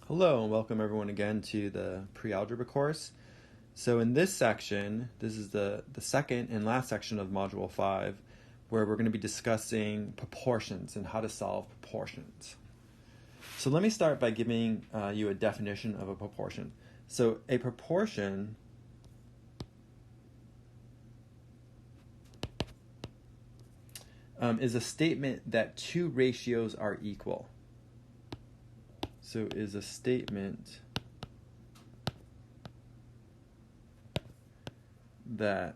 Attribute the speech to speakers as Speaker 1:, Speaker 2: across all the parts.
Speaker 1: Hello and welcome everyone again to the pre-algebra course. So in this section, this is the second and last section of Module 5, where we're going to be discussing proportions and how to solve proportions. So let me start by giving you a definition of a proportion. So a proportion is a statement that two ratios are equal. So is a statement that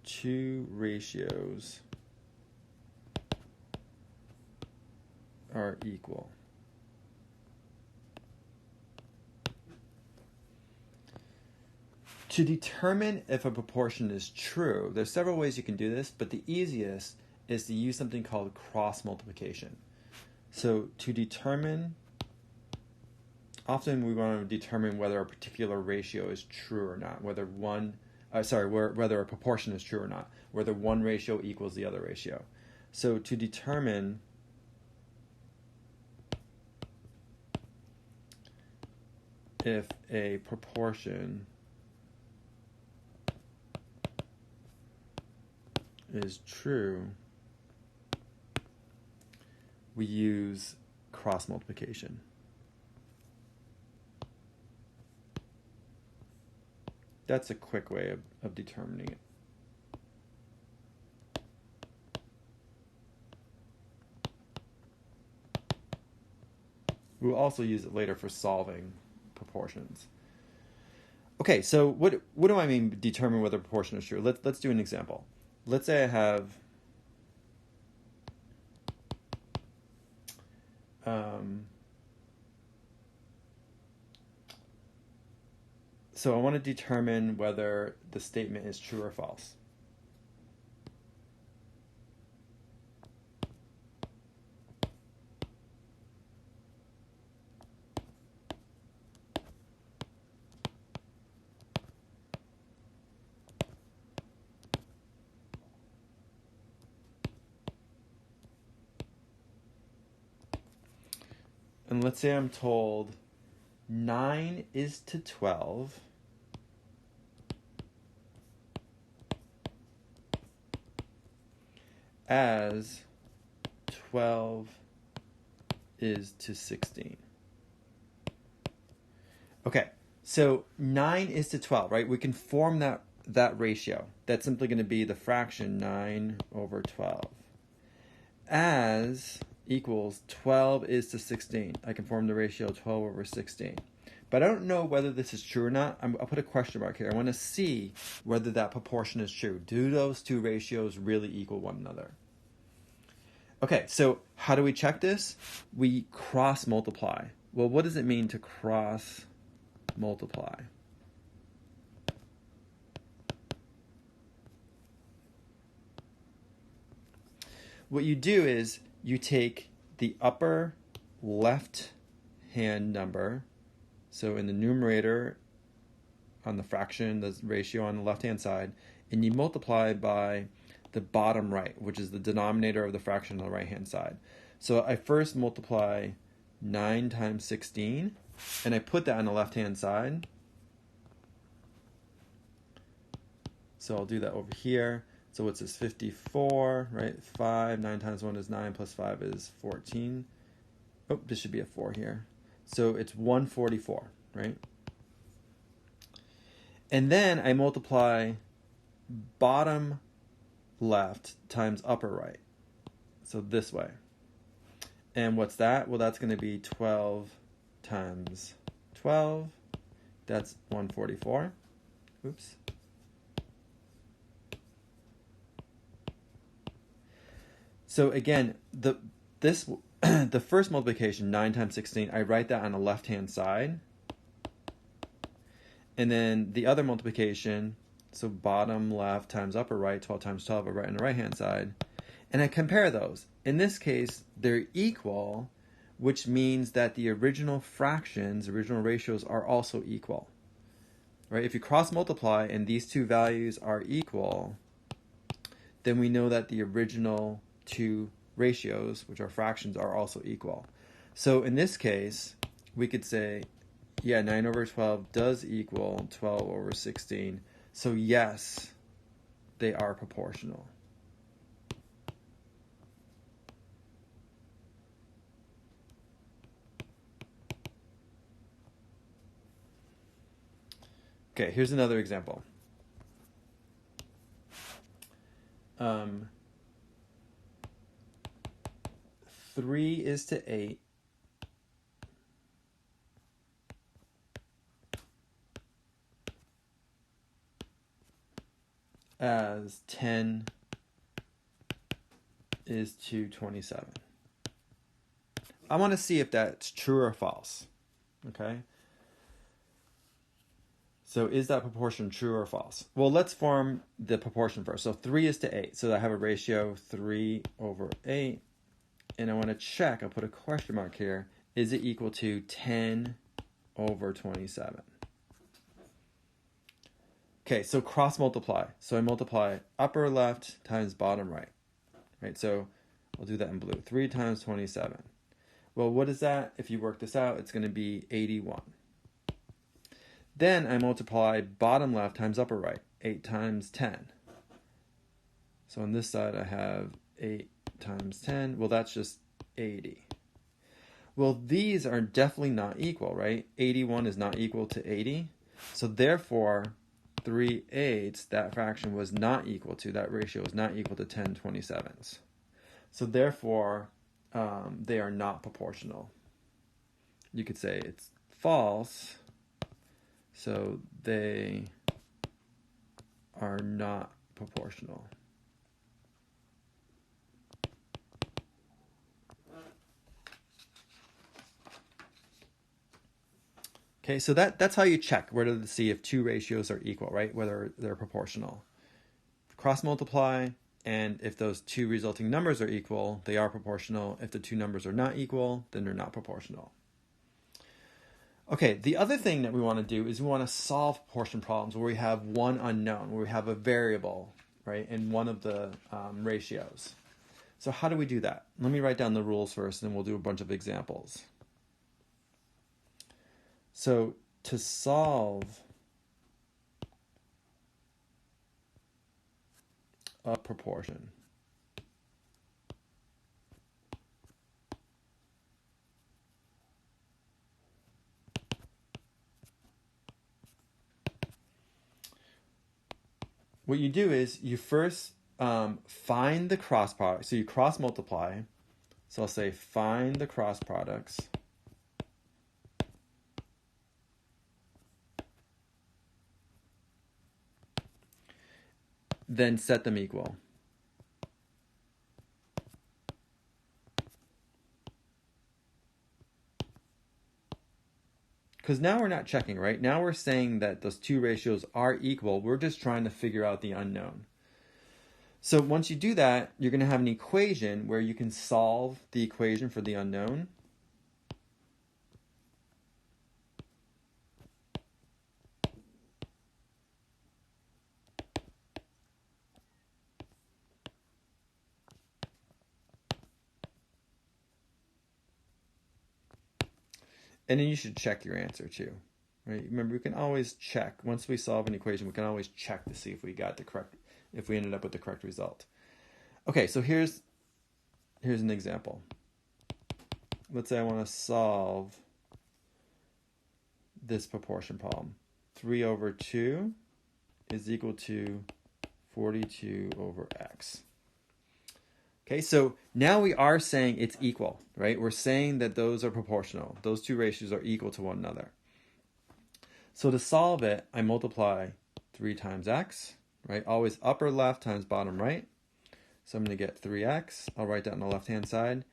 Speaker 1: two ratios are equal. To determine if a proportion is true, there's several ways you can do this, but the easiest is to use something called cross multiplication. So to determine, often we want to determine whether a particular ratio is true or not, whether a proportion is true or not, whether one ratio equals the other ratio. So to determine if a proportion is true, we use cross multiplication. That's a quick way of determining it. We'll also use it later for solving proportions. Okay, so what do I mean determine whether a proportion is true? Let's do an example. Let's say I have so I want to determine whether the statement is true or false. And let's say I'm told 9 is to 12 as 12 is to 16. Okay, so 9 is to 12, right? We can form that ratio. That's simply going to be the fraction 9 over 12 as equals 12 is to 16. I can form the ratio 12 over 16. But I don't know whether this is true or not. I'll put a question mark here. I want to see whether that proportion is true. Do those two ratios really equal one another? Okay, so how do we check this? We cross multiply. Well, what does it mean to cross multiply? What you do is you take the upper left hand number, so in the numerator on the fraction, the ratio on the left hand side, and you multiply by the bottom right, which is the denominator of the fraction on the right hand side. So I first multiply 9 times 16, and I put that on the left hand side. So I'll do that over here. So what's this? 54, right? 5, 9 times 1 is 9, plus 5 is 14. Oh, this should be a 4 here. So it's 144, right? And then I multiply bottom left times upper right. So this way. And what's that? Well, that's going to be 12 times 12. That's 144. Oops. So again, the first multiplication, 9 times 16, I write that on the left-hand side. And then the other multiplication, so bottom left times upper right, 12 times 12, I write on the right-hand side. And I compare those. In this case, they're equal, which means that the original fractions, original ratios, are also equal. Right? If you cross multiply and these two values are equal, then we know that the original two ratios, which are fractions, are also equal. So in this case, we could say, yeah, 9 over 12 does equal 12 over 16. So yes, they are proportional. Okay, here's another example. 3 is to 8. As 10 is to 27. I want to see if that's true or false. Okay? So is that proportion true or false? Well, let's form the proportion first. So 3 is to 8. So I have a ratio 3 over 8. And I want to check, I'll put a question mark here. Is it equal to 10 over 27? Okay, so cross multiply. So I multiply upper left times bottom right. Right, so I'll do that in blue. 3 times 27. Well, what is that? If you work this out, it's going to be 81. Then I multiply bottom left times upper right. 8 times 10. So on this side I have 8 times 10. Well, that's just 80. Well, these are definitely not equal, right? 81 is not equal to 80. So therefore, 3/8, that fraction was not equal to, that ratio is not equal to 10/27. So therefore, they are not proportional. You could say it's false. So they are not proportional. Okay, so that's how you check whether to see if two ratios are equal, right? Whether they're proportional. Cross multiply, and if those two resulting numbers are equal, they are proportional. If the two numbers are not equal, then they're not proportional. Okay, the other thing that we want to do is we want to solve proportion problems where we have one unknown, where we have a variable, right, in one of the ratios. So how do we do that? Let me write down the rules first, and then we'll do a bunch of examples. So to solve a proportion, what you do is you first find the cross product. So you cross multiply. So I'll say find the cross products. Then set them equal. Because now we're not checking, right? Now we're saying that those two ratios are equal. We're just trying to figure out the unknown. So once you do that, you're going to have an equation where you can solve the equation for the unknown. And then you should check your answer too, right? Remember, we can always check. Once we solve an equation, we can always check to see if we got the correct, if we ended up with the correct result. Okay, so here's an example. Let's say I want to solve this proportion problem. 3 over 2 is equal to 42 over x. Okay, so now we are saying it's equal, right? We're saying that those are proportional. Those two ratios are equal to one another. So to solve it, I multiply 3 times x, right? Always upper left times bottom right. So I'm going to get 3x. I'll write that on the left-hand side.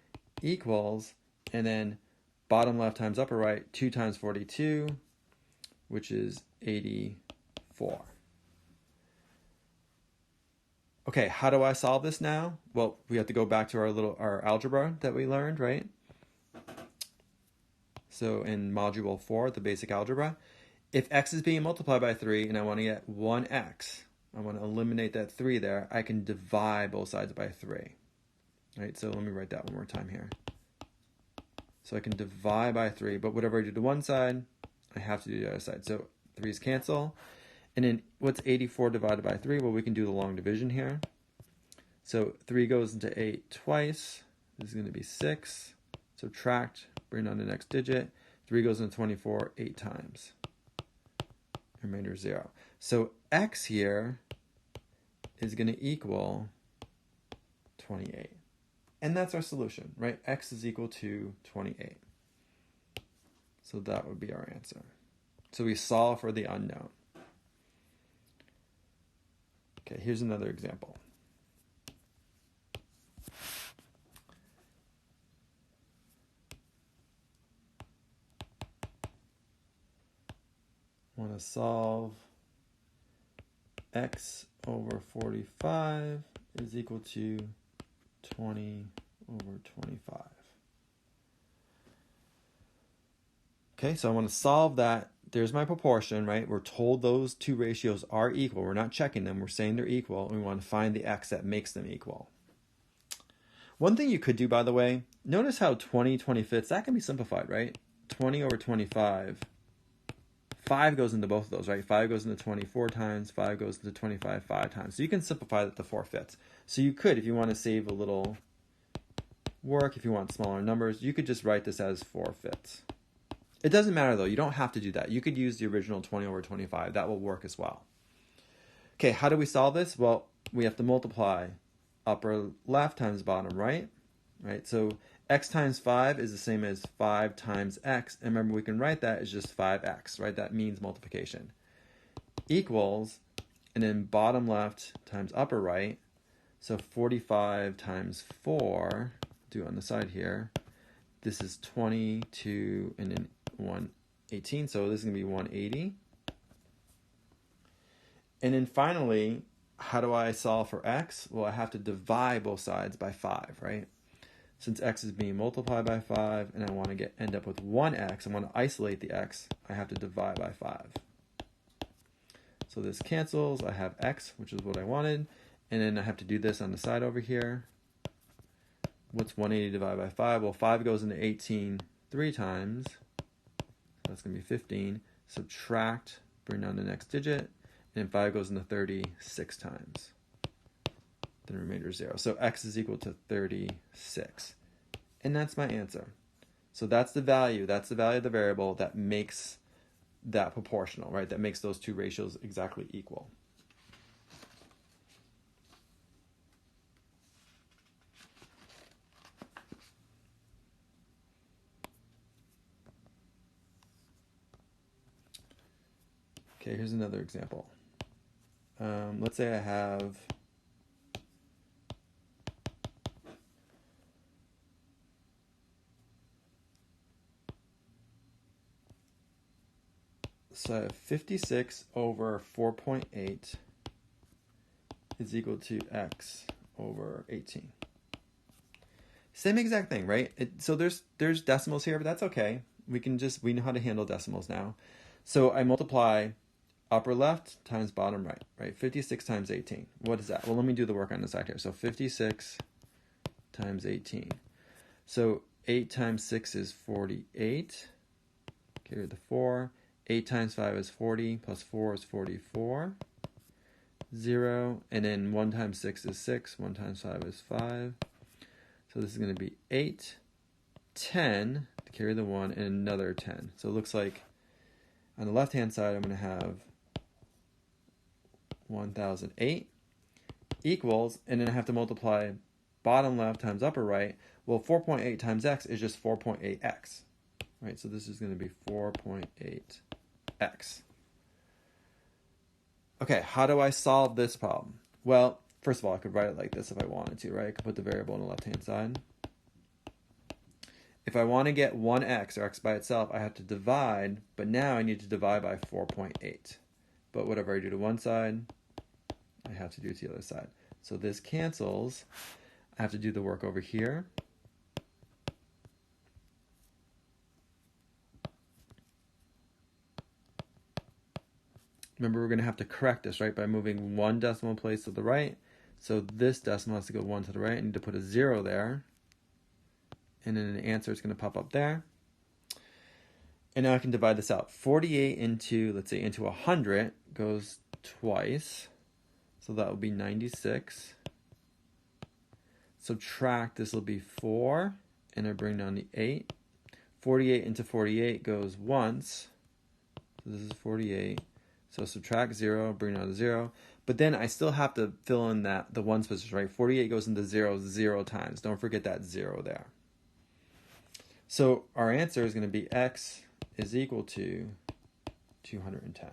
Speaker 1: Equals, and then bottom left times upper right, 2 times 42, which is 84. Okay, how do I solve this now? Well, we have to go back to our algebra that we learned, right? So in module 4, the basic algebra, if x is being multiplied by 3 and I want to get 1x, I want to eliminate that 3 there, I can divide both sides by 3. Right? So let me write that one more time here. So I can divide by 3, but whatever I do to one side, I have to do the other side. So 3's cancel. And then what's 84 divided by 3? Well, we can do the long division here. So 3 goes into 8 twice. This is going to be 6. Subtract, bring down the next digit. 3 goes into 24 8 times. Remainder 0. So x here is going to equal 28. And that's our solution, right? X is equal to 28. So that would be our answer. So we solve for the unknown. Okay, here's another example. I want to solve x over 45 is equal to 20 over 25. Okay, so I want to solve that. There's my proportion, right? We're told those two ratios are equal. We're not checking them. We're saying they're equal. And we want to find the x that makes them equal. One thing you could do, by the way, notice how 20 25ths, that can be simplified, right? 20 over 25. 5 goes into both of those, right? 5 goes into 24 times. 5 goes into 25 5 times. So you can simplify that to 4/5. So you could, if you want to save a little work, if you want smaller numbers, you could just write this as 4/5. It doesn't matter though, you don't have to do that. You could use the original 20 over 25, that will work as well. Okay, how do we solve this? Well, we have to multiply upper left times bottom right, right? So x times 5 is the same as 5 times x, and remember we can write that as just 5x, right? That means multiplication. Equals, and then bottom left times upper right, so 45 times 4, do it on the side here, this is 22, and then 118, so this is going to be 180. And then finally, how do I solve for x? Well, I have to divide both sides by 5, right? Since x is being multiplied by 5, and I want to end up with 1x, I want to isolate the x, I have to divide by 5. So this cancels, I have x, which is what I wanted, and then I have to do this on the side over here. What's 180 divided by 5? Well, 5 goes into 18 3 times. So that's going to be 15. Subtract, bring down the next digit. And 5 goes into 30 6 times. Then the remainder is 0. So x is equal to 36. And that's my answer. So that's the value. That's the value of the variable that makes that proportional, right? That makes those two ratios exactly equal. Okay, here's another example. Let's say I have so 56 over 4.8 is equal to x over 18. Same exact thing, right? So there's decimals here, but that's okay. We know how to handle decimals now. So I multiply upper left times bottom right, right? 56 times 18. What is that? Well, let me do the work on the side here. So 56 times 18. So 8 times 6 is 48. Carry the 4. 8 times 5 is 40, plus 4 is 44. 0. And then 1 times 6 is 6. 1 times 5 is 5. So this is going to be 8, 10, to carry the 1, and another 10. So it looks like on the left-hand side, I'm going to have 1008 equals, and then I have to multiply bottom left times upper right. Well, 4.8 times x is just 4.8x, right? So this is going to be 4.8x. Okay, how do I solve this problem? Well, first of all, I could write it like this if I wanted to, right? I could put the variable on the left-hand side. If I want to get 1x, or x by itself, I have to divide, but now I need to divide by 4.8. But whatever I do to one side, I have to do to the other side. So this cancels. I have to do the work over here. Remember, we're going to have to correct this, right, by moving one decimal place to the right. So this decimal has to go 1 to the right. I need to put a 0 there. and then the answer is going to pop up there. And now I can divide this out. 48 into, let's say, into 100 goes twice. So that will be 96. Subtract, this will be 4, and I bring down the 8. 48 into 48 goes once. So this is 48. So subtract 0, bring down to 0. But then I still have to fill in the ones position, right? 48 goes into 0 times. Don't forget that 0 there. So our answer is going to be x is equal to 210.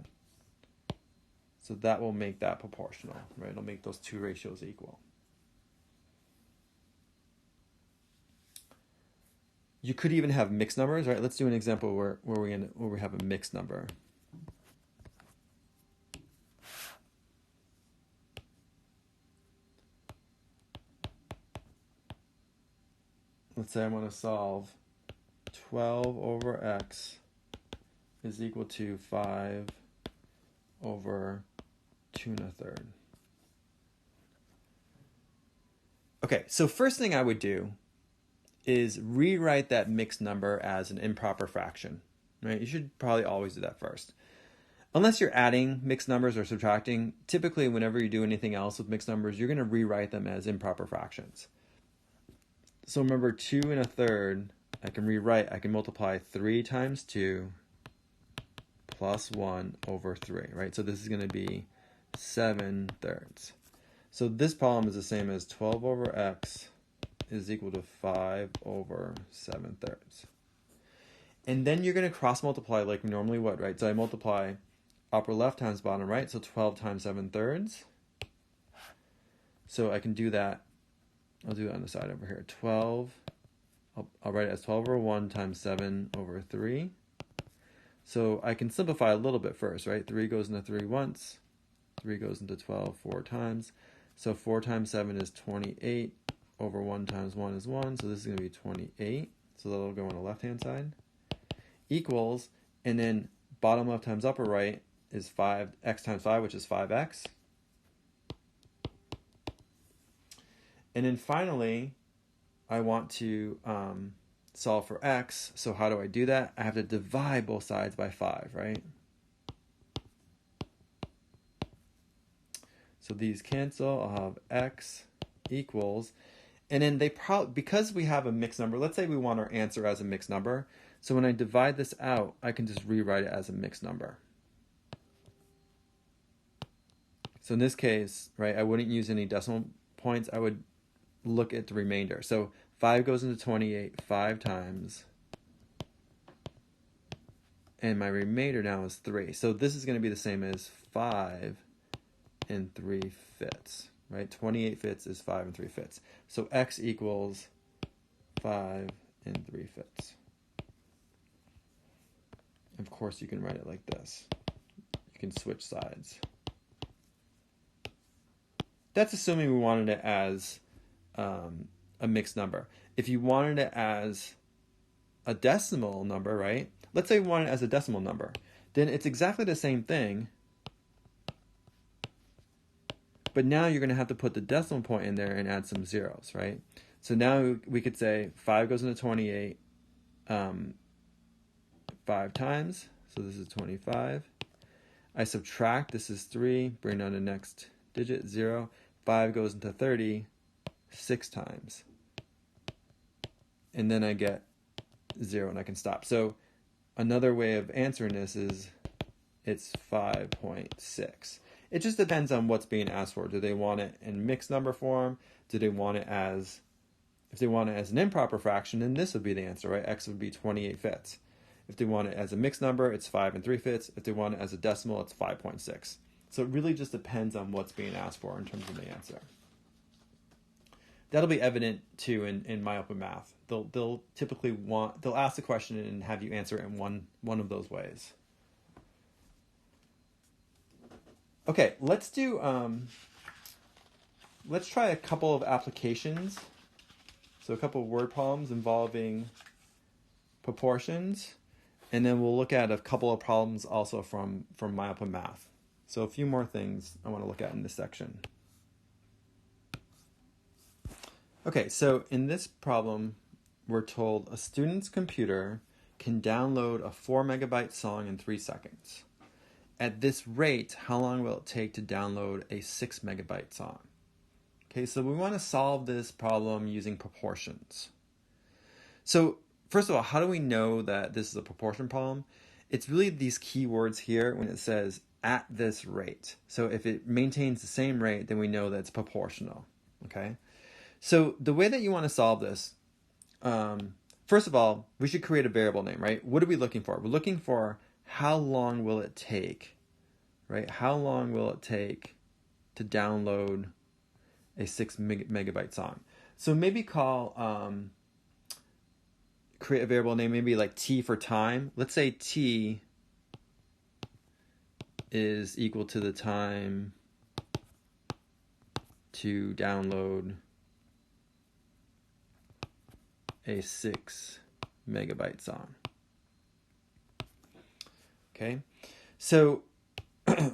Speaker 1: So that will make that proportional, right? It'll make those two ratios equal. You could even have mixed numbers, right? Let's do an example where we have a mixed number. Let's say I want to solve 12 over x is equal to 5 over 2 1/3. Okay, so first thing I would do is rewrite that mixed number as an improper fraction, right? You should probably always do that first. Unless you're adding mixed numbers or subtracting, typically whenever you do anything else with mixed numbers, you're going to rewrite them as improper fractions. So remember, 2 1/3, I can multiply 3 times 2 plus 1 over 3, right? So this is going to be 7/3. So this problem is the same as 12 over x is equal to 5 over 7/3. And then you're going to cross multiply like we normally would, right? So I multiply upper left times bottom right, so 12 times 7/3. So I can do that. I'll do it on the side over here. 12, I'll write it as 12 over 1 times 7 over 3. So I can simplify a little bit first, right? 3 goes into 3 once. 3 goes into 12 4 times. So 4 times 7 is 28. Over 1 times 1 is 1. So this is going to be 28. So that'll go on the left-hand side. Equals, and then bottom left times upper right is 5, x times 5, which is 5x. And then finally, I want to solve for x. So how do I do that? I have to divide both sides by 5, right? So these cancel. I'll have x equals, and then because we have a mixed number, let's say we want our answer as a mixed number. So when I divide this out, I can just rewrite it as a mixed number. So in this case, right, I wouldn't use any decimal points. I would look at the remainder. So 5 goes into 28 5 times. And my remainder now is 3. So this is going to be the same as 5 3/5, right? 28 is 5 3/5. So x equals 5 3/5. Of course, you can write it like this. You can switch sides. That's assuming we wanted it as a mixed number. If you wanted it as a decimal number, right? Let's say we want it as a decimal number. Then it's exactly the same thing. But now you're going to have to put the decimal point in there and add some zeros, right? So now we could say 5 goes into 28 5 times. So this is 25. I subtract, this is 3. Bring down the next digit, 0. 5 goes into 30 6 times. And then I get 0 and I can stop. So another way of answering this is it's 5.6. It just depends on what's being asked for. Do they want it in mixed number form? Do they want it as, if they want it as an improper fraction, then this would be the answer, right? X would be 28/5. If they want it as a mixed number, it's 5 3/5. If they want it as a decimal, it's 5.6. So it really just depends on what's being asked for in terms of the answer. That'll be evident too in My Open Math. They'll typically they'll ask the question and have you answer it in one of those ways. Okay, let's try a couple of applications. So a couple of word problems involving proportions, and then we'll look at a couple of problems also from My Open Math. So a few more things I want to look at in this section. Okay, so in this problem, we're told a student's computer can download a 4 megabyte song in 3 seconds. At this rate, how long will it take to download a 6 megabyte song? Okay, so we want to solve this problem using proportions. So first of all, how do we know that this is a proportion problem? It's really these keywords here when it says at this rate. So if it maintains the same rate, then we know that it's proportional. Okay, so the way that you want to solve this, first of all, we should create a variable name, right? What are we looking for? We're looking for how long will it take, right? How long will it take to download a 6 megabyte song? So maybe create a variable name, maybe like t for time. Let's say t is equal to the time to download a 6 megabyte song. Okay, so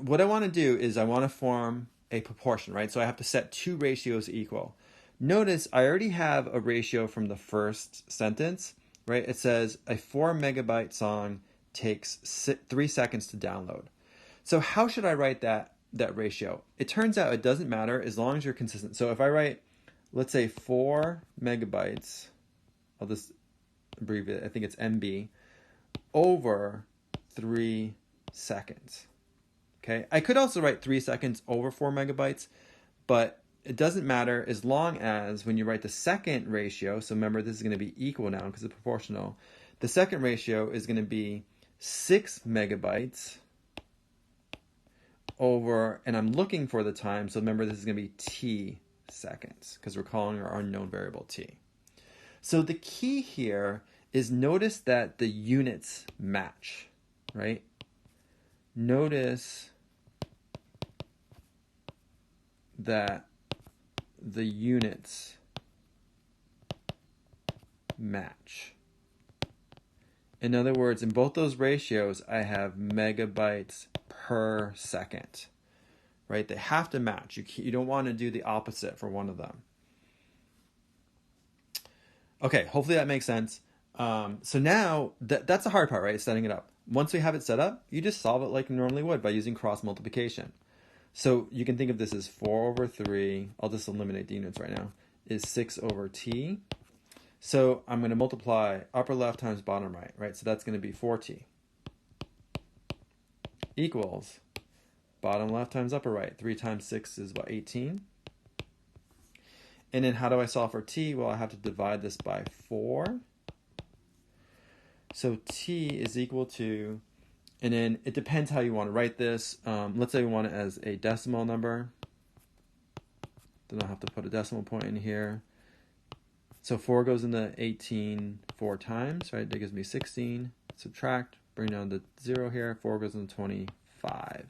Speaker 1: what I want to do is I want to form a proportion, right? So I have to set two ratios equal. Notice I already have a ratio from the first sentence, right? It says a 4 megabyte song takes 3 seconds to download. So how should I write that ratio? It turns out it doesn't matter as long as you're consistent. So if I write, let's say 4 megabytes, I'll just abbreviate it, I think it's MB, over 3 seconds. Okay, I could also write 3 seconds over 4 megabytes, but it doesn't matter as long as when you write the second ratio, so remember this is going to be equal now because it's proportional, the second ratio is going to be 6 megabytes over, and I'm looking for the time, so remember this is going to be t seconds because we're calling our unknown variable t. So the key here is notice that the units match, right? Notice that the units match. In other words, in both those ratios, I have megabytes per second, right? They have to match. You don't want to do the opposite for one of them. Okay, hopefully that makes sense. So now that's the hard part, right? Setting it up. Once we have it set up, you just solve it like you normally would by using cross multiplication. So you can think of this as 4 over 3, I'll just eliminate the units right now, is 6 over t. So I'm going to multiply upper left times bottom right, right? So that's going to be 4t equals bottom left times upper right. 3 times 6 is what, 18? And then how do I solve for t? Well, I have to divide this by 4. So t is equal to, and then it depends how you want to write this. Let's say we want it as a decimal number. Then I'll have to put a decimal point in here. So 4 goes into 18 4 times, right? That gives me 16. Subtract, bring down the 0 here. 4 goes into 25.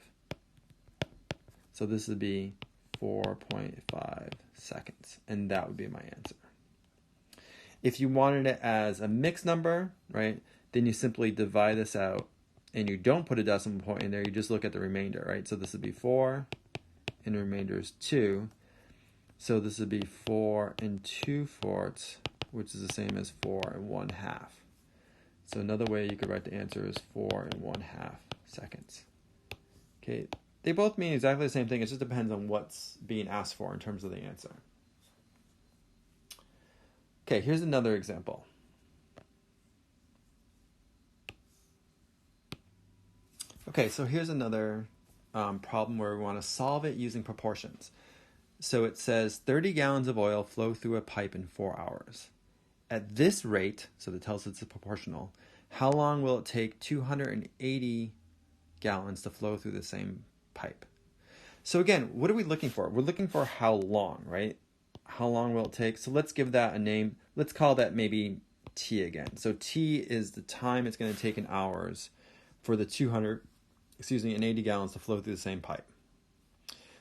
Speaker 1: So this would be 4.5 seconds. And that would be my answer. If you wanted it as a mixed number, right, then you simply divide this out and you don't put a decimal point in there. You just look at the remainder, right? So this would be 4 and the remainder is 2. So this would be 4 and 2/4, which is the same as 4 and 1/2. So another way you could write the answer is 4 and 1/2 seconds. Okay, they both mean exactly the same thing. It just depends on what's being asked for in terms of the answer. Okay, here's another example. Okay, so here's another problem where we want to solve it using proportions. So it says 30 gallons of oil flow through a pipe in 4 hours. At this rate, so that tells us it's proportional, how long will it take 280 gallons to flow through the same pipe? So again, what are we looking for? We're looking for how long, right? How long will it take? So let's give that a name. Let's call that maybe t again. So t is the time it's going to take in hours for the 280 gallons to flow through the same pipe.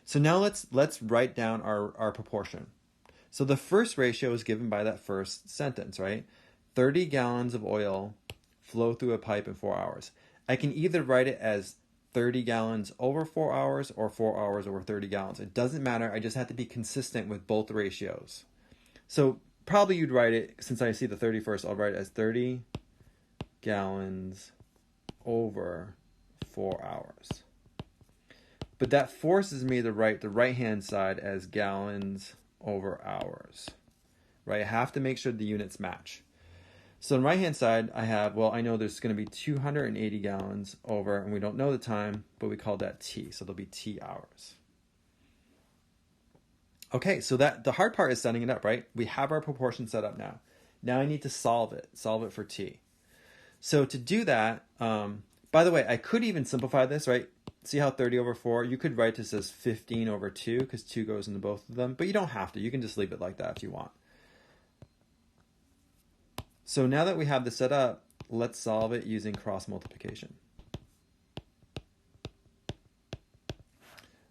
Speaker 1: So now let's write down our proportion. So the first ratio is given by that first sentence, right? 30 gallons of oil flow through a pipe in 4 hours. I can either write it as 30 gallons over 4 hours or 4 hours over 30 gallons. It doesn't matter. I just have to be consistent with both ratios. So probably you'd write it, since I see the 31st, I'll write it as 30 gallons over 4 hours. But that forces me to write the right-hand side as gallons over hours, right? I have to make sure the units match. So on the right-hand side, I have, well, I know there's going to be 280 gallons over, and we don't know the time, but we call that T, so there'll be T hours. Okay, so that the hard part is setting it up, right? We have our proportion set up now. Now I need to solve it for T. So to do that, by the way, I could even simplify this, right? See how 30 over 4, you could write this as 15 over 2 because 2 goes into both of them, but you don't have to. You can just leave it like that if you want. So now that we have this set up, let's solve it using cross multiplication.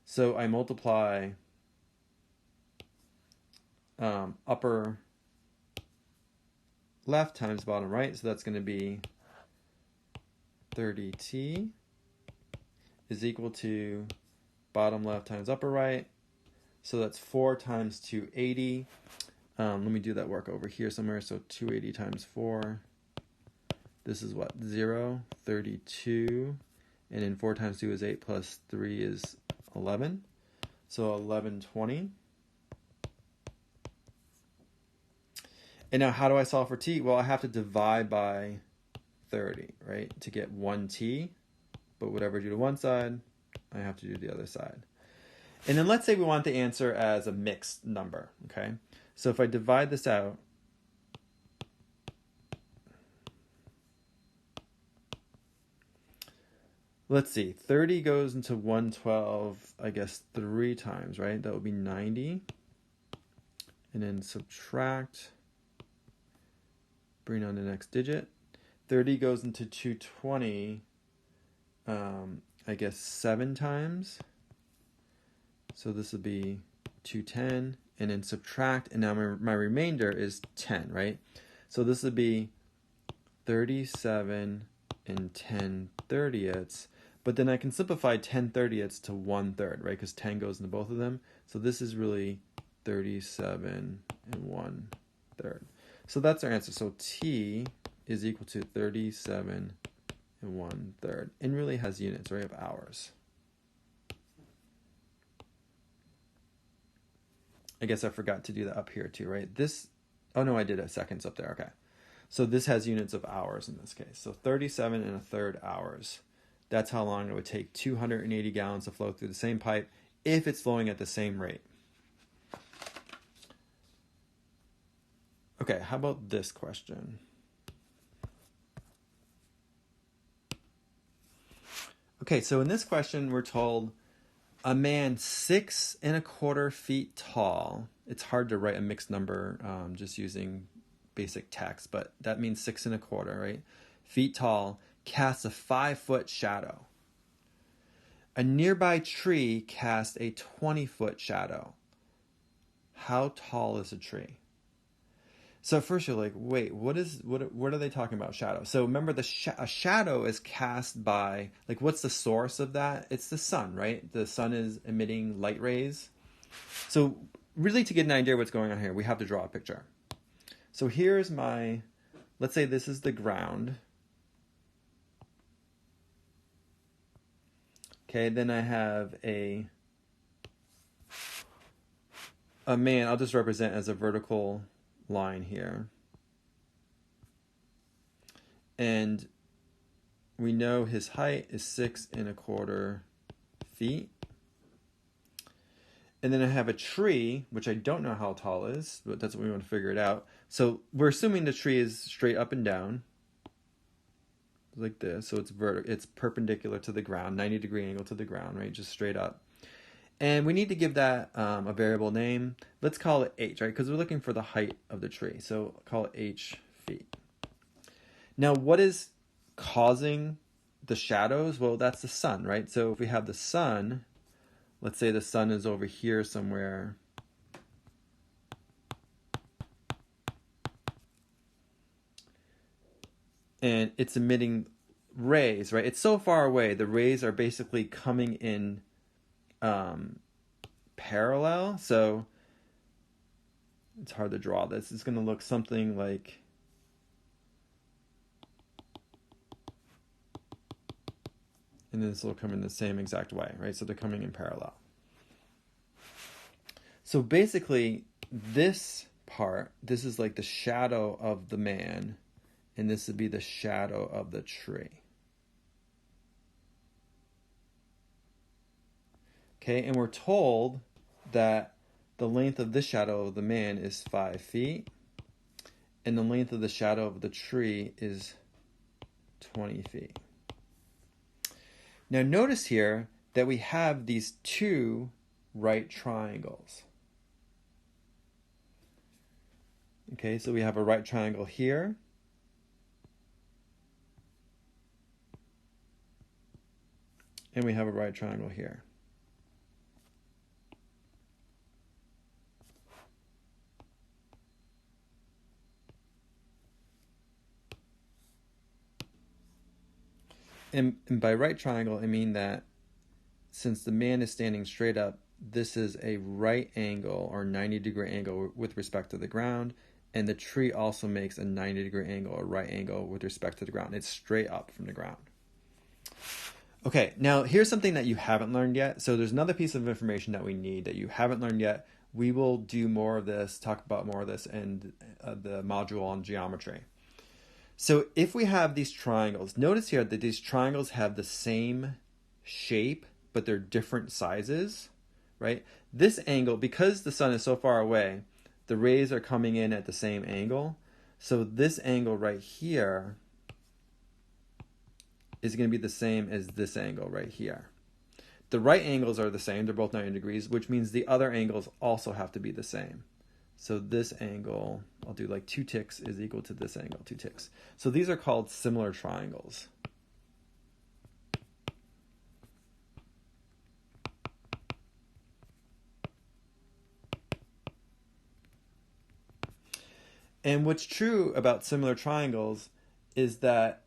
Speaker 1: So I multiply upper left times bottom right, so that's going to be 30t is equal to bottom left times upper right. So that's 4 times 280. Let me do that work over here somewhere. So 280 times 4. This is what? 0, 32. And then 4 times 2 is 8 plus 3 is 11. So 1120. And now how do I solve for t? Well, I have to divide by 30, right, to get 1t. But whatever I do to one side, I have to do the other side. And then let's say we want the answer as a mixed number, okay? So if I divide this out, let's see, 30 goes into 112, I guess, 3 times, right? That would be 90. And then subtract, bring on the next digit. 30 goes into 220, I guess 7 times. So this would be 210, and then subtract, and now my remainder is 10, right? So this would be 37 and 10 thirtieths, but then I can simplify 10 thirtieths to 1/3, right? Because 10 goes into both of them. So this is really 37 and 1/3. So that's our answer. So T is equal to 37 and 1/3, and really has units, right, of hours. I guess I forgot to do that up here too, right? This, oh no, I did it seconds up there, okay. So this has units of hours in this case. So 37 1/3 hours. That's how long it would take 280 gallons to flow through the same pipe if it's flowing at the same rate. Okay, how about this question? Okay, so in this question, we're told a man 6 1/4 feet tall. It's hard to write a mixed number just using basic text, but that means 6 1/4, right? Feet tall, casts a 5-foot shadow. A nearby tree casts a 20-foot shadow. How tall is a tree? So first you're like, wait, what are they talking about, shadow? So remember, a shadow is cast by, like, what's the source of that? It's the sun, right? The sun is emitting light rays. So really, to get an idea of what's going on here, we have to draw a picture. So here's my, let's say this is the ground. Okay, then I have a man, I'll just represent as a vertical line here, and we know his height is 6 1/4 feet, and then I have a tree, which I don't know how tall it is, but that's what we want to figure it out. So we're assuming the tree is straight up and down like this, so it's perpendicular to the ground, 90-degree angle to the ground, right? Just straight up. And we need to give that a variable name. Let's call it h, right? Because we're looking for the height of the tree. So call it h feet. Now, what is causing the shadows? Well, that's the sun, right? So if we have the sun, let's say the sun is over here somewhere. And it's emitting rays, right? It's so far away. The rays are basically coming in parallel. So it's hard to draw this. It's going to look something like, and this will come in the same exact way, right? So they're coming in parallel. So basically, this part, this is like the shadow of the man, and this would be the shadow of the tree. Okay, and we're told that the length of this shadow of the man is 5 feet, and the length of the shadow of the tree is 20 feet. Now notice here that we have these two right triangles. Okay, so we have a right triangle here, and we have a right triangle here. And by right triangle, I mean that since the man is standing straight up, this is a right angle or 90-degree angle with respect to the ground, and the tree also makes a 90-degree angle or right angle with respect to the ground. It's straight up from the ground. Okay, now here's something that you haven't learned yet. So there's another piece of information that we need that you haven't learned yet. We will do more of this, talk about more of this in the module on geometry. So if we have these triangles, notice here that these triangles have the same shape, but they're different sizes, right? This angle, because the sun is so far away, the rays are coming in at the same angle. So this angle right here is going to be the same as this angle right here. The right angles are the same. They're both 90 degrees, which means the other angles also have to be the same. So this angle, I'll do like 2 ticks, is equal to this angle, 2 ticks. So these are called similar triangles. And what's true about similar triangles is that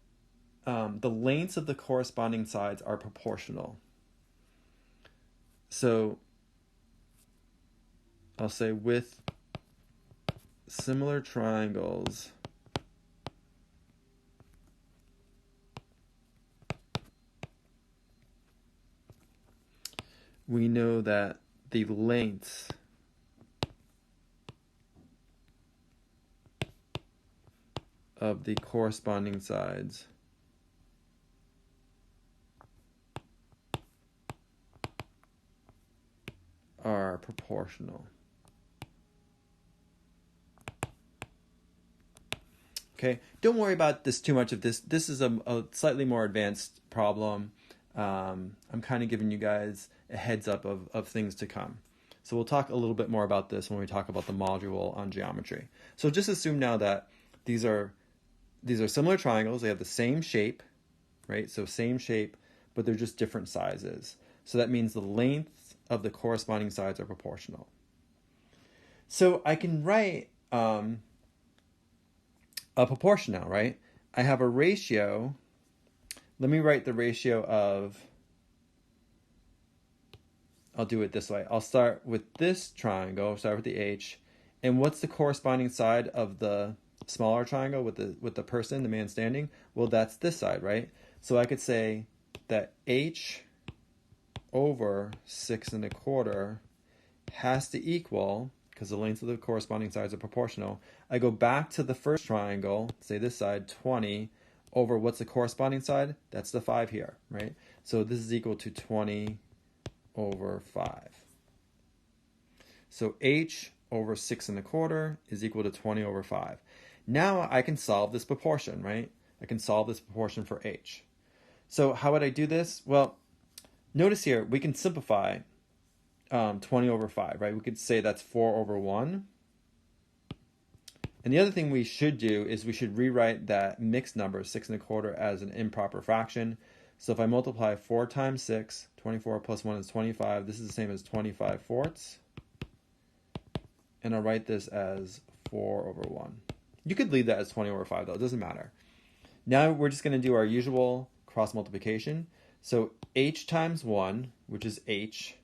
Speaker 1: the lengths of the corresponding sides are proportional. So I'll say with similar triangles, we know that the lengths of the corresponding sides are proportional. Okay, don't worry about this too much of this. This is a slightly more advanced problem. I'm kind of giving you guys a heads up of things to come. So we'll talk a little bit more about this when we talk about the module on geometry. So just assume now that these are similar triangles. They have the same shape, right? So same shape, but they're just different sizes. So that means the length of the corresponding sides are proportional. So I can write a proportion now, right? I have a ratio. Let me write the ratio of, I'll do it this way. I'll start with this triangle, start with the H, and what's the corresponding side of the smaller triangle with the person, the man standing? Well, that's this side, right? So I could say that H over 6 1/4 has to equal, because the lengths of the corresponding sides are proportional, I go back to the first triangle, say this side, 20, over what's the corresponding side? That's the 5 here, right? So this is equal to 20 over 5. So H over 6 1/4 is equal to 20 over 5. Now I can solve this proportion, right? I can solve this proportion for H. So how would I do this? Well, notice here, we can simplify 20 over 5, right? We could say that's 4 over 1. And the other thing we should do is we should rewrite that mixed number, 6 1/4, as an improper fraction. So if I multiply 4 times 6, 24 plus 1 is 25. This is the same as 25/4. And I'll write this as 4 over 1. You could leave that as 20 over 5, though. It doesn't matter. Now we're just going to do our usual cross multiplication. So H times 1, which is H,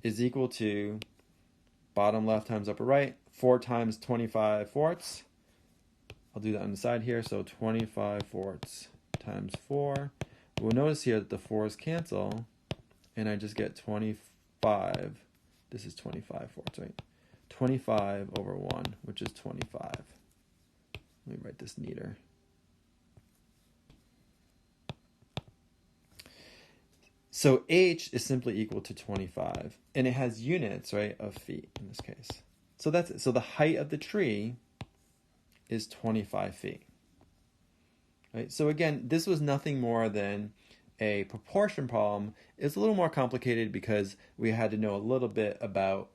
Speaker 1: is equal to bottom left times upper right, 4 times 25 fourths. I'll do that on the side here, so 25 fourths times 4. We'll notice here that the 4's cancel, and I just get 25. This is 25 fourths, right? 25 over 1, which is 25. Let me write this neater. So h is simply equal to 25, and it has units, right, of feet in this case. So that's it. So the height of the tree is 25 feet. Right? So again, this was nothing more than a proportion problem. It's a little more complicated because we had to know a little bit about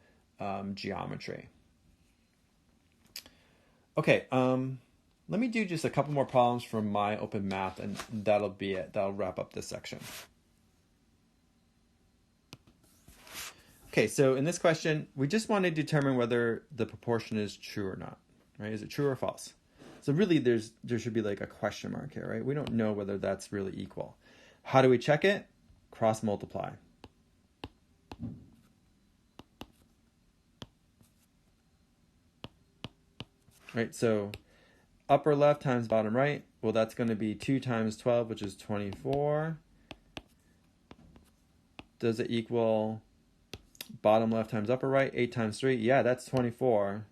Speaker 1: geometry. Okay, let me do just a couple more problems from my open math, and that'll be it. That'll wrap up this section. Okay, so in this question, we just want to determine whether the proportion is true or not, right? Is it true or false? So really, there should be like a question mark here, right? We don't know whether that's really equal. How do we check it? Cross multiply. Right, so upper left times bottom right, well, that's going to be 2 times 12, which is 24. Does it equal bottom left times upper right? 8 times 3, yeah, that's 24.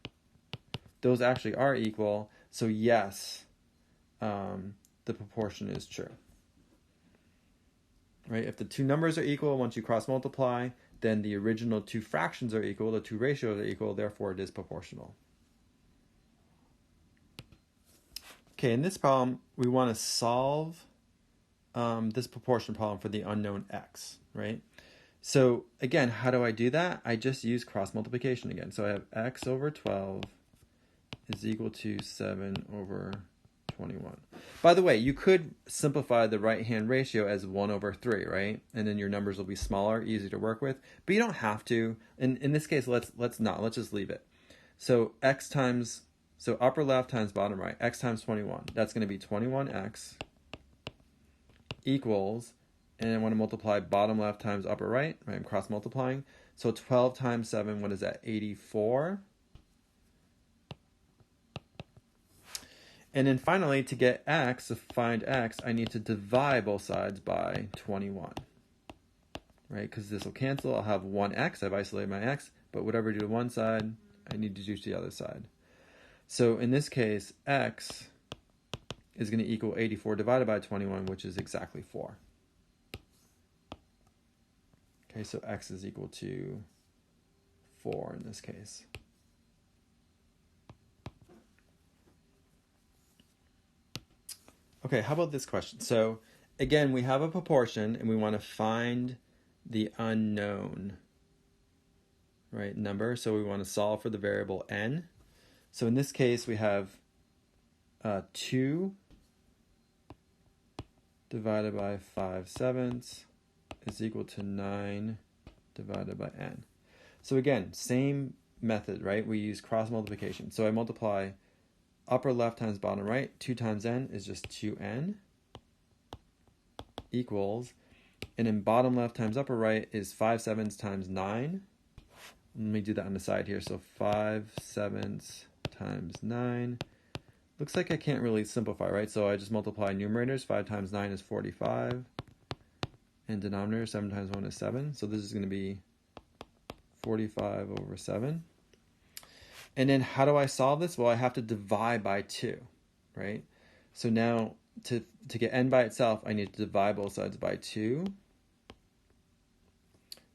Speaker 1: Those actually are equal, so yes, the proportion is true. Right, if the two numbers are equal, once you cross multiply, then the original two fractions are equal, the two ratios are equal, therefore it is proportional. Okay, in this problem, we want to solve this proportion problem for the unknown x, right? So again, how do I do that? I just use cross multiplication again. So I have x over 12 is equal to 7 over 21. By the way, you could simplify the right-hand ratio as 1 over 3, right? And then your numbers will be smaller, easy to work with. But you don't have to. In this case, let's not. Let's just leave it. So x times, so upper left times bottom right, x times 21. That's going to be 21x equals, and I want to multiply bottom left times upper right. I'm cross multiplying. So 12 times 7, what is that? 84. And then finally, to get x, to find x, I need to divide both sides by 21. Right? Because this will cancel. I'll have 1x. I've isolated my x. But whatever I do to one side, I need to do to the other side. So in this case, x is going to equal 84 divided by 21, which is exactly 4. Okay, so x is equal to 4 in this case. Okay, how about this question? So again, we have a proportion and we want to find the unknown, right, number. So we want to solve for the variable n. So in this case, we have 2 divided by 5/7 is equal to 9 divided by n. So again, same method, right? We use cross multiplication. So I multiply upper left times bottom right. 2 times n is just 2n equals, and then bottom left times upper right is 5/7 times 9. Let me do that on the side here. So 5/7 times 9. Looks like I can't really simplify, right? So I just multiply numerators. 5 times 9 is 45. And denominator, 7 times 1 is 7. So this is going to be 45 over 7. And then how do I solve this? Well, I have to divide by 2, right? So now to get n by itself, I need to divide both sides by 2.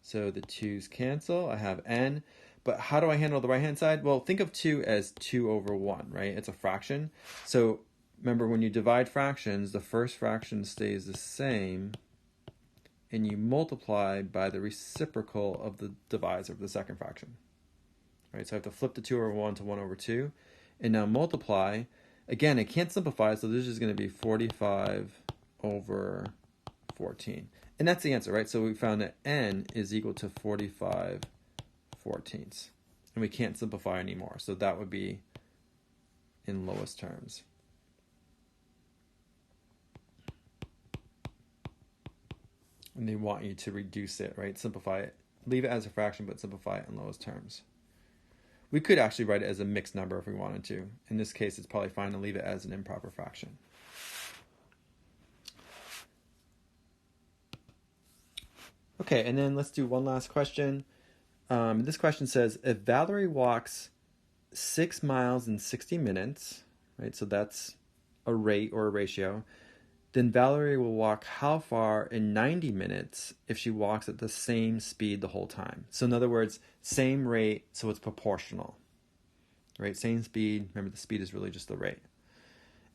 Speaker 1: So the 2's cancel. I have n. But how do I handle the right-hand side? Well, think of 2 as 2 over 1, right? It's a fraction. So remember, when you divide fractions, the first fraction stays the same, and you multiply by the reciprocal of the divisor of the second fraction. Right? So I have to flip the 2 over 1 to 1 over 2. And now multiply. Again, I can't simplify, so this is going to be 45 over 14. And that's the answer, right? So we found that n is equal to 45/14. And we can't simplify anymore. So that would be in lowest terms. And they want you to reduce it, right? Simplify it. Leave it as a fraction, but simplify it in lowest terms. We could actually write it as a mixed number if we wanted to. In this case, it's probably fine to leave it as an improper fraction. Okay, and then let's do one last question. This question says, if Valerie walks 6 miles in 60 minutes, right, so that's a rate or a ratio, then Valerie will walk how far in 90 minutes if she walks at the same speed the whole time? So in other words, same rate, so it's proportional, right? Same speed, remember the speed is really just the rate.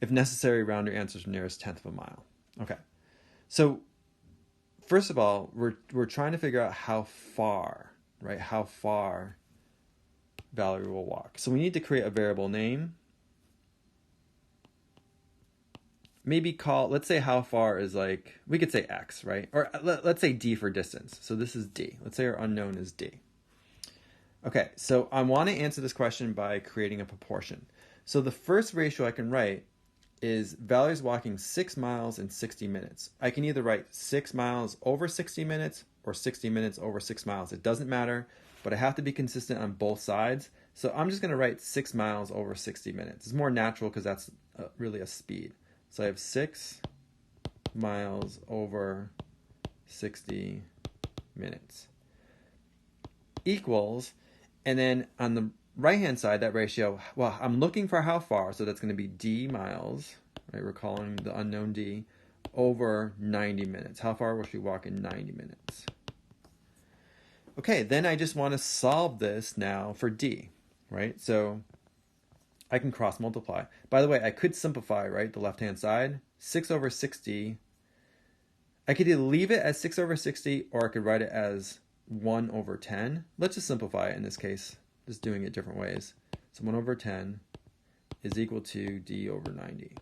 Speaker 1: If necessary, round your answer to the nearest tenth of a mile. Okay, so first of all, we're trying to figure out how far, right? How far Valerie will walk. So we need to create a variable name. Maybe let's say how far is like, we could say X, right? Or let's say D for distance. So this is D. Let's say our unknown is D. Okay, so I want to answer this question by creating a proportion. So the first ratio I can write is Valerie's walking 6 miles in 60 minutes. I can either write 6 miles over 60 minutes or 60 minutes over 6 miles. It doesn't matter, but I have to be consistent on both sides. So I'm just going to write 6 miles over 60 minutes. It's more natural because that's really a speed. So I have 6 miles over 60 minutes equals, and then on the right-hand side, that ratio, well, I'm looking for how far, so that's going to be D miles, right? We're calling the unknown D, over 90 minutes. How far will she walk in 90 minutes? Okay, then I just want to solve this now for D, right? So I can cross multiply. By the way, I could simplify, right, the left-hand side. 6 over 60. I could either leave it as 6 over 60 or I could write it as 1 over 10. Let's just simplify it in this case, just doing it different ways. So 1 over 10 is equal to D over 90.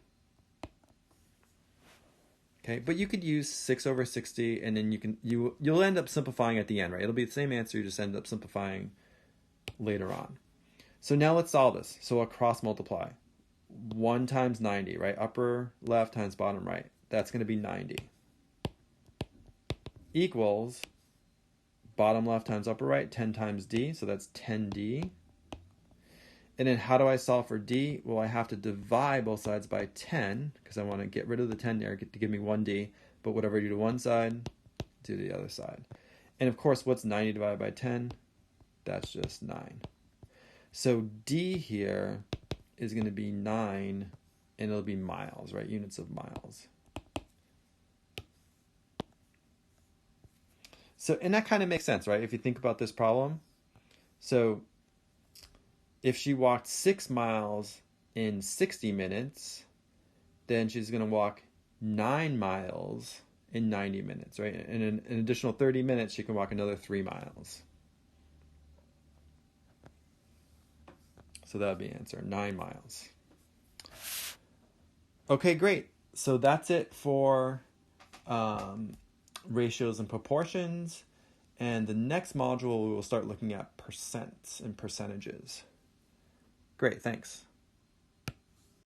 Speaker 1: Okay, but you could use 6 over 60 and then you'll end up simplifying at the end, right? It'll be the same answer, you just end up simplifying later on. So now let's solve this. So I'll cross multiply. 1 times 90, right? Upper left times bottom right. That's going to be 90. Equals bottom left times upper right, 10 times D. So that's 10D. And then how do I solve for D? Well, I have to divide both sides by 10 because I want to get rid of the 10 there to give me 1D. But whatever I do to one side, do to the other side. And of course, what's 90 divided by 10? That's just 9. So D here is going to be 9, and it'll be miles, right? Units of miles. So, and that kind of makes sense, right? If you think about this problem. So if she walked 6 miles in 60 minutes, then she's going to walk 9 miles in 90 minutes, right? And in an additional 30 minutes, she can walk another 3 miles. So that would be the answer, 9 miles. Okay, great. So that's it for ratios and proportions. And the next module, we will start looking at percents and percentages. Great, thanks.